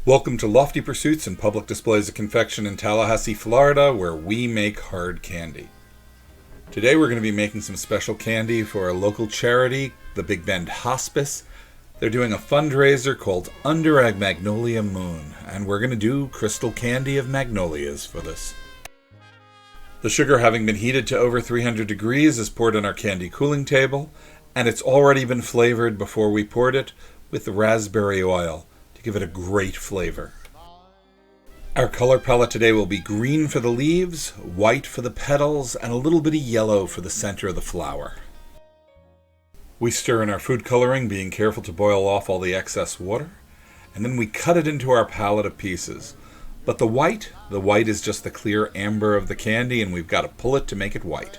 Welcome to Lofty Pursuits and Public Displays of Confection in Tallahassee, Florida, where we make hard candy. Today we're going to be making some special candy for a local charity, the Big Bend Hospice. They're doing a fundraiser called Under a Magnolia Moon, and we're going to do crystal candy of magnolias for this. The sugar, having been heated to over 300 degrees, is poured on our candy cooling table, and it's already been flavored before we poured it with the raspberry oil to give it a great flavor. Our color palette today will be green for the leaves, white for the petals, and a little bit of yellow for the center of the flower. We stir in our food coloring, being careful to boil off all the excess water, and then we cut it into our palette of pieces. But the white is just the clear amber of the candy, and we've got to pull it to make it white.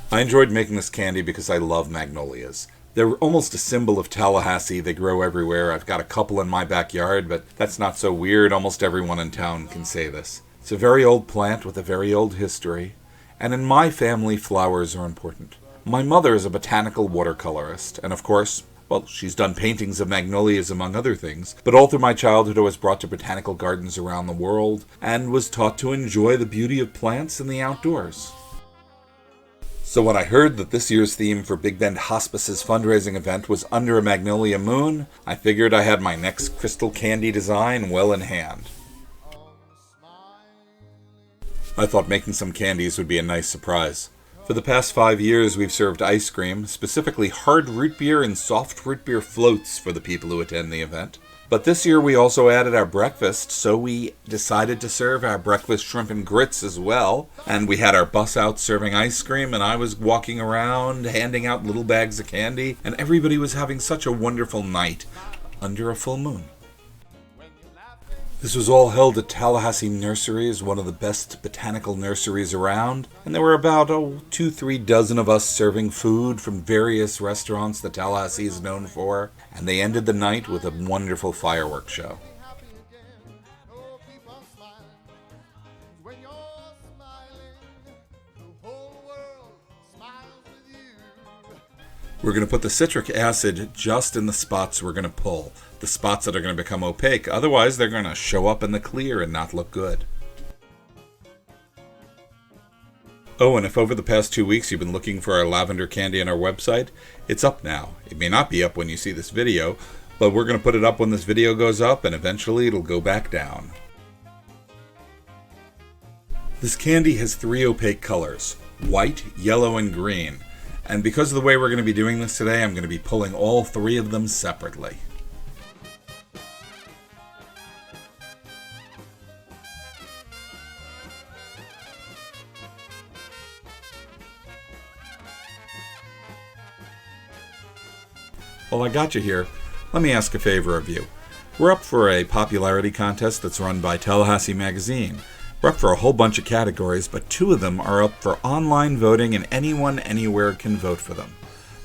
I enjoyed making this candy because I love magnolias. They're almost a symbol of Tallahassee. They grow everywhere. I've got a couple in my backyard, but that's not so weird. Almost everyone in town can say this. It's a very old plant with a very old history, and in my family, flowers are important. My mother is a botanical watercolorist, and of course, she's done paintings of magnolias among other things, but all through my childhood I was brought to botanical gardens around the world and was taught to enjoy the beauty of plants and the outdoors. So when I heard that this year's theme for Big Bend Hospice's fundraising event was Under a Magnolia Moon, I figured I had my next crystal candy design well in hand. I thought making some candies would be a nice surprise. For the past 5 years, we've served ice cream, specifically hard root beer and soft root beer floats for the people who attend the event. But this year we also added our breakfast, so we decided to serve our breakfast shrimp and grits as well. And we had our bus out serving ice cream, and I was walking around handing out little bags of candy, and everybody was having such a wonderful night under a full moon. This was all held at Tallahassee Nurseries, one of the best botanical nurseries around, and there were about 2-3 dozen of us serving food from various restaurants that Tallahassee is known for, and they ended the night with a wonderful fireworks show. We're going to put the citric acid just in the spots we're going to pull, the spots that are going to become opaque. Otherwise, they're going to show up in the clear and not look good. Oh, and if over the past 2 weeks you've been looking for our lavender candy on our website, it's up now. It may not be up when you see this video, but we're going to put it up when this video goes up, and eventually it'll go back down. This candy has 3 opaque colors: white, yellow, and green. And because of the way we're going to be doing this today, I'm going to be pulling all 3 of them separately. While I got you here, let me ask a favor of you. We're up for a popularity contest that's run by Tallahassee Magazine. We're up for a whole bunch of categories, but 2 of them are up for online voting, and anyone anywhere can vote for them.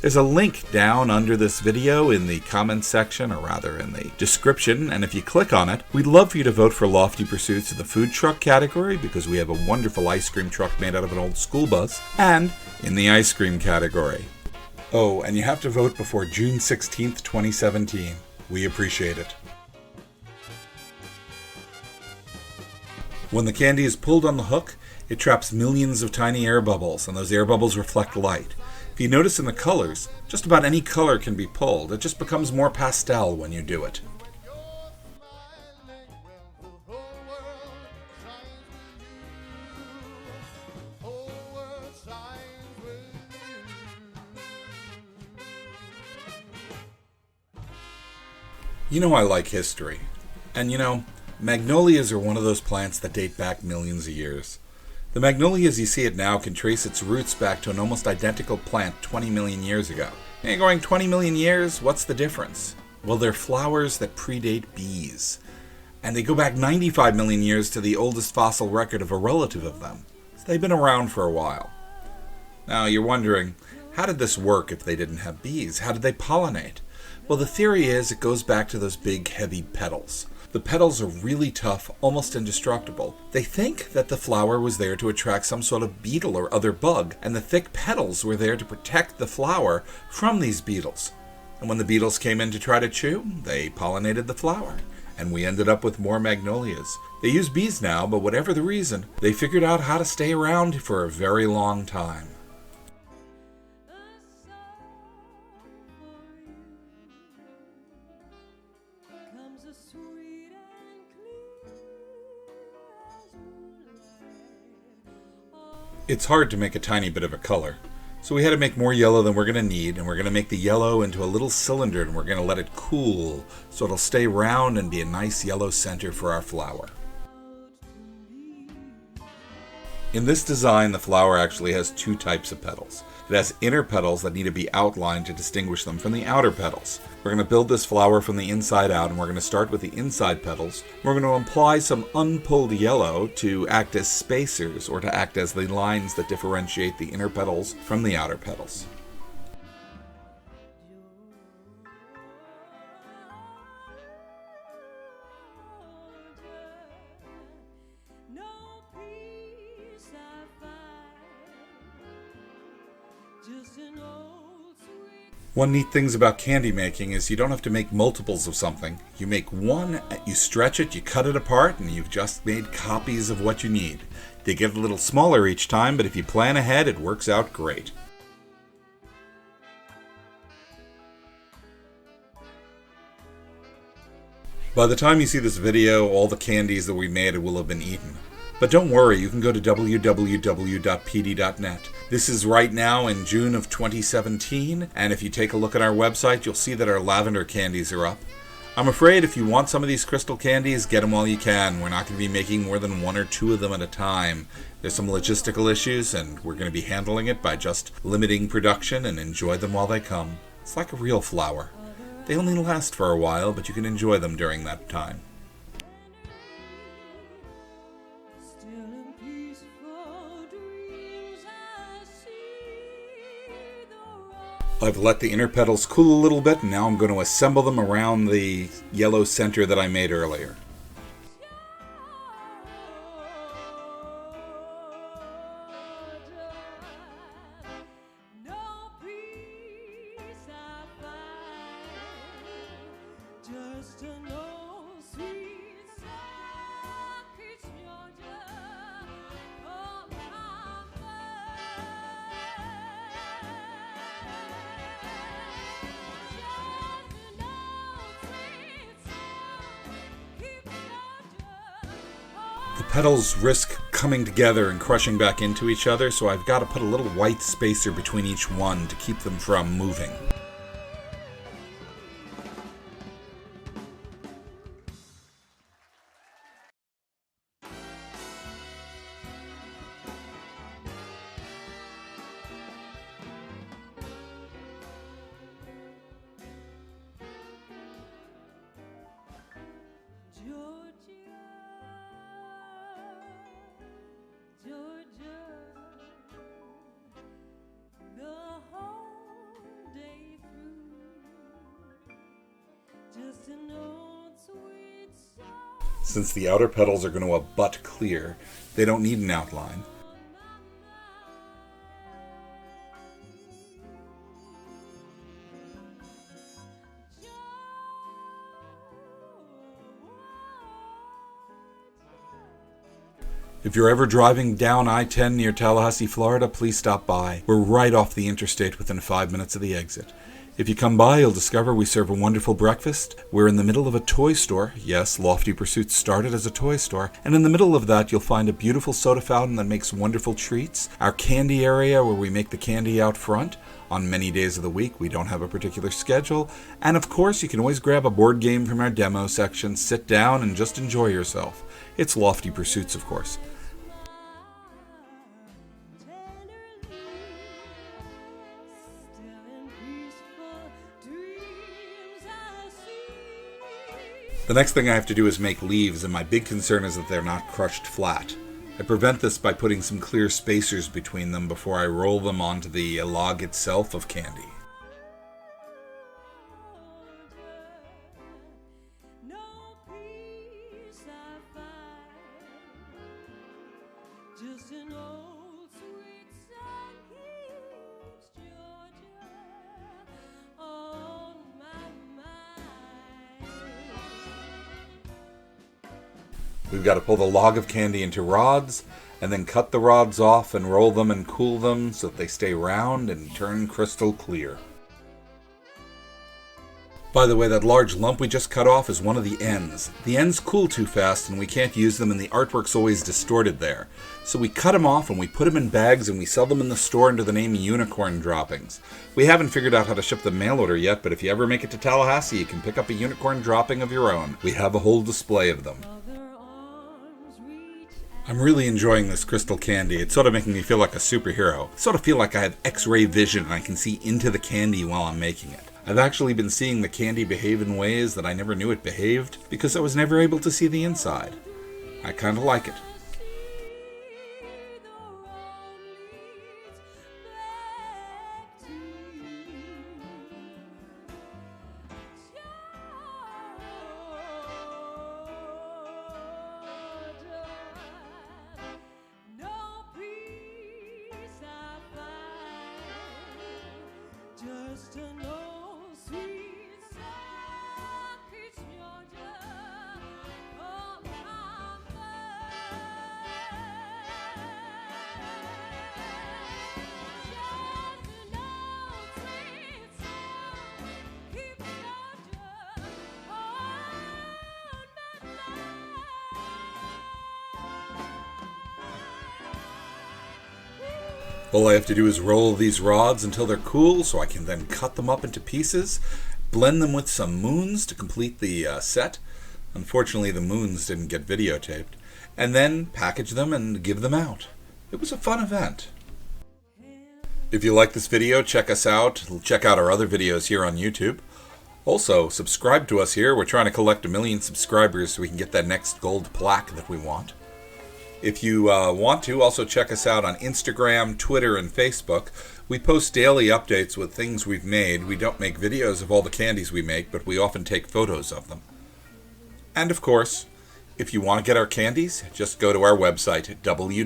There's a link down under this video in the comments section, or rather in the description, and if you click on it, we'd love for you to vote for Lofty Pursuits in the food truck category, because we have a wonderful ice cream truck made out of an old school bus, and in the ice cream category. Oh, and you have to vote before June 16th, 2017. We appreciate it. When the candy is pulled on the hook, it traps millions of tiny air bubbles, and those air bubbles reflect light. If you notice in the colors, just about any color can be pulled. It just becomes more pastel when you do it. You know I like history, and magnolias are one of those plants that date back millions of years. The magnolia as you see it now can trace its roots back to an almost identical plant 20 million years ago. And you're going 20 million years? What's the difference? Well, they're flowers that predate bees. And they go back 95 million years to the oldest fossil record of a relative of them. So they've been around for a while. Now you're wondering, how did this work if they didn't have bees? How did they pollinate? Well, the theory is it goes back to those big, heavy petals. The petals are really tough, almost indestructible. They think that the flower was there to attract some sort of beetle or other bug, and the thick petals were there to protect the flower from these beetles. And when the beetles came in to try to chew, they pollinated the flower. and we ended up with more magnolias. They use bees now, but whatever the reason, they figured out how to stay around for a very long time. It's hard to make a tiny bit of a color, so we had to make more yellow than we're going to need, and we're going to make the yellow into a little cylinder, and we're going to let it cool so it'll stay round and be a nice yellow center for our flower. In this design, the flower actually has two types of petals. It has inner petals that need to be outlined to distinguish them from the outer petals. We're going to build this flower from the inside out, and we're going to start with the inside petals. We're going to apply some unpulled yellow to act as spacers, or to act as the lines that differentiate the inner petals from the outer petals. One neat thing about candy making is you don't have to make multiples of something. You make one, you stretch it, you cut it apart, and you've just made copies of what you need. They get a little smaller each time, but if you plan ahead, it works out great. By the time you see this video, all the candies that we made will have been eaten. But don't worry, you can go to www.pd.net. This is right now in June of 2017, and if you take a look at our website, you'll see that our lavender candies are up. I'm afraid if you want some of these crystal candies, get them while you can. We're not going to be making more than 1 or 2 of them at a time. There's some logistical issues, and we're going to be handling it by just limiting production and enjoy them while they come. It's like a real flower. They only last for a while, but you can enjoy them during that time. I've let the inner petals cool a little bit, and now I'm going to assemble them around the yellow center that I made earlier. The petals risk coming together and crushing back into each other, so I've got to put a little white spacer between each one to keep them from moving. Since the outer petals are going to abut clear, they don't need an outline. If you're ever driving down I-10 near Tallahassee, Florida, please stop by. We're right off the interstate within 5 minutes of the exit. If you come by, you'll discover we serve a wonderful breakfast. We're in the middle of a toy store. Yes, Lofty Pursuits started as a toy store. And in the middle of that, you'll find a beautiful soda fountain that makes wonderful treats. Our candy area where we make the candy out front. On many days of the week, we don't have a particular schedule. And of course, you can always grab a board game from our demo section, sit down, and just enjoy yourself. It's Lofty Pursuits, of course. The next thing I have to do is make leaves, and my big concern is that they're not crushed flat. I prevent this by putting some clear spacers between them before I roll them onto the log itself of candy. We've got to pull the log of candy into rods, and then cut the rods off and roll them and cool them so that they stay round and turn crystal clear. By the way, that large lump we just cut off is one of the ends. The ends cool too fast and we can't use them, and the artwork's always distorted there. So we cut them off and we put them in bags and we sell them in the store under the name Unicorn Droppings. We haven't figured out how to ship them mail order yet, but if you ever make it to Tallahassee, you can pick up a unicorn dropping of your own. We have a whole display of them. I'm really enjoying this crystal candy. It's sort of making me feel like a superhero. I sort of feel like I have X-ray vision and I can see into the candy while I'm making it. I've actually been seeing the candy behave in ways that I never knew it behaved because I was never able to see the inside. I kind of like it. Just an old sweet song keeps me on my All I have to do is roll these rods until they're cool so I can then cut them up into pieces, blend them with some moons to complete the set. Unfortunately, the moons didn't get videotaped. And then package them and give them out. It was a fun event. If you like this video, check us out. Check out our other videos here on YouTube. Also, subscribe to us here. We're trying to collect 1 million subscribers so we can get that next gold plaque that we want. If you want to, also check us out on Instagram, Twitter, and Facebook. We post daily updates with things we've made. We don't make videos of all the candies we make, but we often take photos of them. And of course, if you want to get our candies, just go to our website, www.pd.net.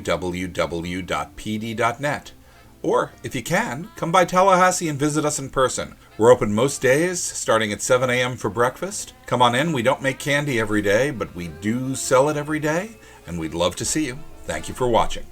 Or, if you can, come by Tallahassee and visit us in person. We're open most days, starting at 7 a.m. for breakfast. Come on in. We don't make candy every day, but we do sell it every day, and we'd love to see you. Thank you for watching.